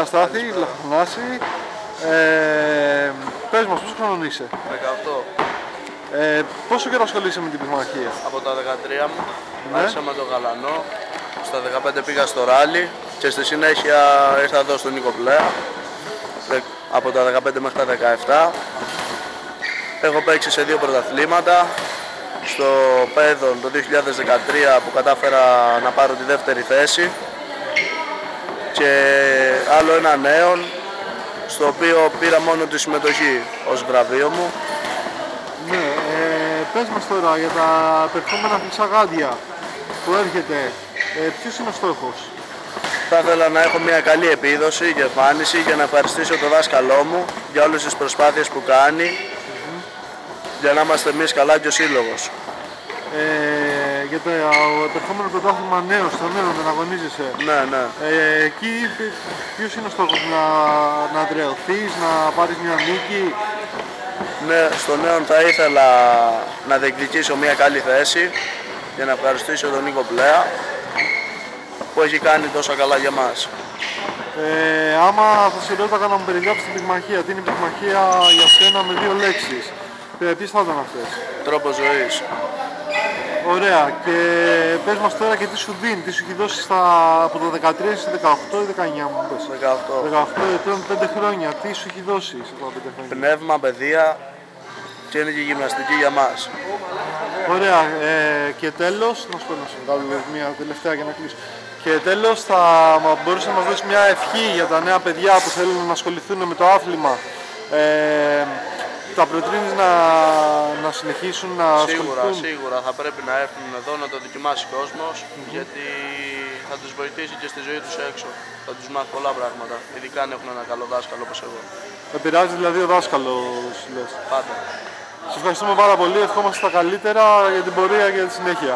Στάθη, Λαχονάση, πες μας πόσο χρόνο είσαι? 18. Πόσο καιρό ασχολείσαι με την πυγμαχία? Από τα 13 μου Ναι. άρχισα με τον Γαλανό, στα 15 πήγα στο ράλι και στη συνέχεια ήρθα εδώ στον Νίκο Πλέα, από τα 15 μέχρι τα 17. Έχω παίξει σε 2 πρωταθλήματα, στο Πέδον το 2013 που κατάφερα να πάρω τη δεύτερη θέση και άλλο ένα νέον στο οποίο πήρα μόνο τη συμμετοχή ως βραβείο μου. Ναι, πες μας τώρα για τα επερχόμενα χρυσά γάντια που έρχεται, ποιος είναι ο στόχος? Θα ήθελα να έχω μια καλή επίδοση και εμφάνιση και να ευχαριστήσω τον δάσκαλό μου για όλες τις προσπάθειες που κάνει για να είμαστε εμείς καλά και ο σύλλογος. Για το επερχόμενο πρωτάθλημα νέος, στο νέο δεν αγωνίζεσαι. Ναι. Εκεί ποιος είναι ο στόχος, να τρεωθείς, να πάρεις μια νίκη? Ναι, στο νέο θα ήθελα να διεκδικήσω μια καλή θέση και να ευχαριστήσω τον Νίκο Πλέα που έχει κάνει τόσο καλά για μας. Άμα θα σε ρώταγα να μου περιγράψεις την πυγμαχία, τι είναι η πυγμαχία για σένα με 2 λέξεις, ποιες θα ήταν αυτές? Τρόπος ζωής. Ωραία, και πες μας τώρα και τι σου δίνει, τι σου έχει δώσει από το 13 στο 18 ή 19 μου πες? 18. 18 ετών, 5 χρόνια, τι σου έχει δώσει σε αυτά τα 5 χρόνια? Πνεύμα, παιδεία και είναι και γυμναστική για μας. Ωραία, και τέλος, να σου πω να σου βγάλω μια τελευταία για να κλείσω. Και τέλος, θα μπορούσε να μας δώσει μια ευχή για τα νέα παιδιά που θέλουν να ασχοληθούν με το άθλημα. Τα προτείνεις να συνεχίσουν να ασχοληθούν? Σίγουρα θα πρέπει να έρθουν εδώ να το δοκιμάσει ο κόσμος, γιατί θα τους βοηθήσει και στη ζωή τους έξω. Θα τους μάθει πολλά πράγματα, ειδικά αν έχουν ένα καλό δάσκαλο όπως εγώ. Επηρεάζει δηλαδή ο δάσκαλος, λες? Πάντα. Σας ευχαριστούμε πάρα πολύ, ευχόμαστε τα καλύτερα για την πορεία και για τη συνέχεια.